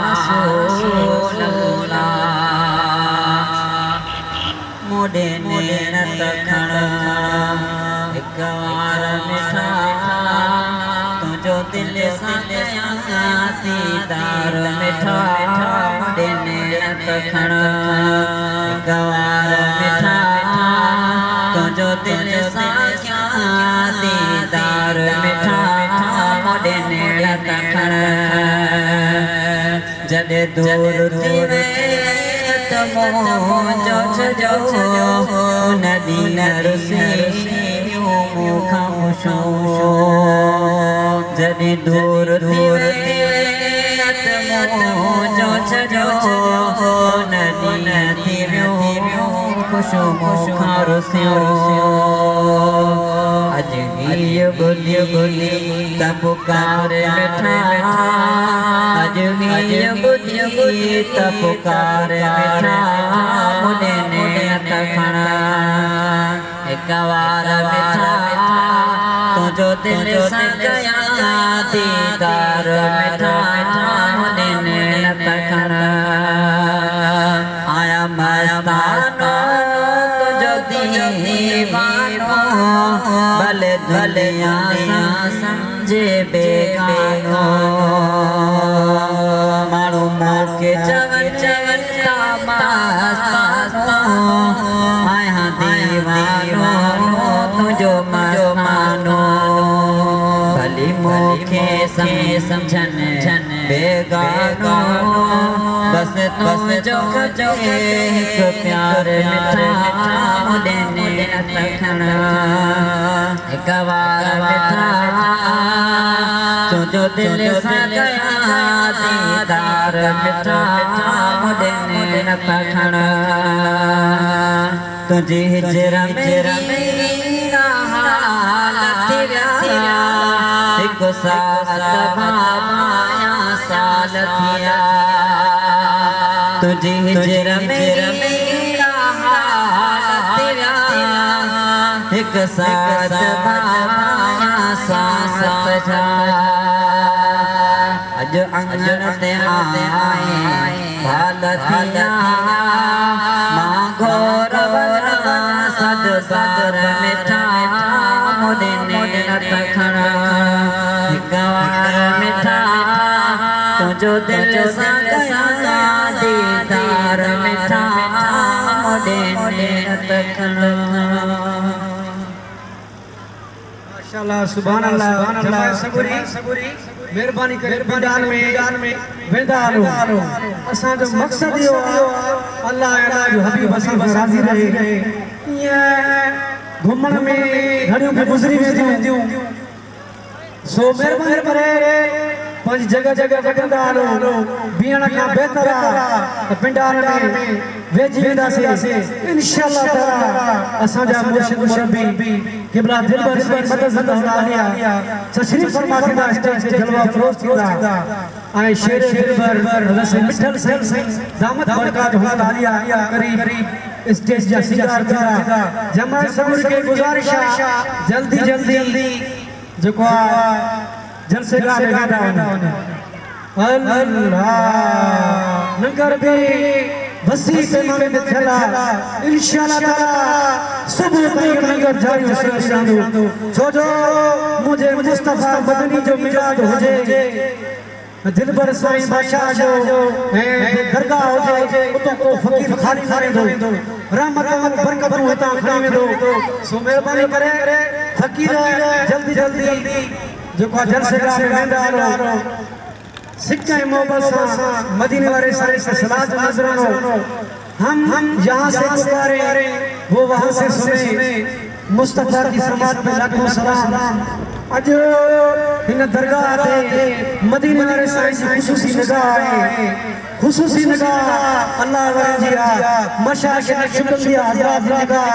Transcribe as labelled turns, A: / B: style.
A: रसूल अल्लाह मोडे नेरत खण हिक वार मिठा तुझो दिल सां कयां दीदार मिठा मोडे नेरत खण हिक वार मिठा तुझो दिल सां कयां दीदार मिठा मोडे नेरत खण जॾहिं दूर थी मुंहिंजो छजो नदी न रुसी मूंखां पुछो जॾहिं दूर दूर मुंहिंजो छजो नदी न थी वियो ख़ुशो मूंखां रुसियो अॼु हीअ ॿुधी ॿुधी त पुकारे मिठा अॼु हीअ ॿुधी त पुकारे मिठा मुॾे नेरत खण हिक वार मिठा तुंहिंजो दिल सां कयां दीदार मिठा मुॾे नेरत खण आया मस्तानो तुंहिंजो दीवानो भले दुनिया सां सम्झे बेगानो माण्हू मूंखे चवनि था मस्तानो आहियां दीवानो तुंहिंजो मस्तानो भली मूंखे सम्झनि बेगानो बस तुंहिंजो खपे हिकु प्यार मिठा मुॾे नेरत खण हिक वार मिठा तुंहिंजो दिल सां कयां दीदार मिठा मुॾे नेरत खण तुंहिंजी हिजर मेरा हाल थी विया हिकु साल भाया साल थिया तुंहिंजी हिजर मेरा हाल थी विया हिकु साल भाया साल थिया अॼु अंगण ते आए हाल थिया मां घोर सद सार मिठा मुॾे नेरत खण हिक वार मिठा तुंहिंजो दिल सां कयां दीदार मिठा मुॾे नेरत खण
B: माशाअल्लाह सुभान अल्लाह सबूरी मेहरबानी करे मैदान में वेंदा हलो असांजो मक़सद इहो आहे अल्लाह जो हबीब असां सां राज़ी रहे घुमण में घड़ियूं बि गुज़री वेंदियूं सो मेहरबानी करे पंज जगह वठंदा हलो बीहण खां बहितर आहे पिंडार में वेझी वेंदासीं इंशाअल्लाह ताला असांजा मुर्शिद मुरब्बी क़िबला दिलबर मदद अल्लाह तशरीफ फरमा थींदा स्टेज ते जलवा फरोज़ थींदा ऐं शेर दिलबर हज़रत मिठल सिंह दामत बरकात हुआ करीब स्टेज जा सिंगार थींदा जमा सबूर के गुज़ारिश जल्दी जेको जलसे गाह में गाता अल्लाह नगर भी बसी पैमाने में चला इंशाअल्लाह ताला सुबह तक नगर जारी रहंदो छो जो मुझे मुस्तफा मदनी जो मिलाद हुजे दिलबर साईं बादशाह जो दरगाह हुजे उतो को फकीर खाली मारे दो रहमत बरकतूं हितां खणी वेंदो सो महिरबानी करे फकीर जल्दी जो जलसे गाह में वेंदा हलो सिक्का मोहब्बत से मदीने वाले सारे से सलात नजरानो हम यहाँ से पुकारे वो वहाँ से सुने मुस्तफा की समात पे लाखों सलाम आज इन दरगाह पे मदीने वाले सारे की खुसूसी निगाह अल्लाह वाले जी मशाइख ने शुक्र दिया हज़रात निगाह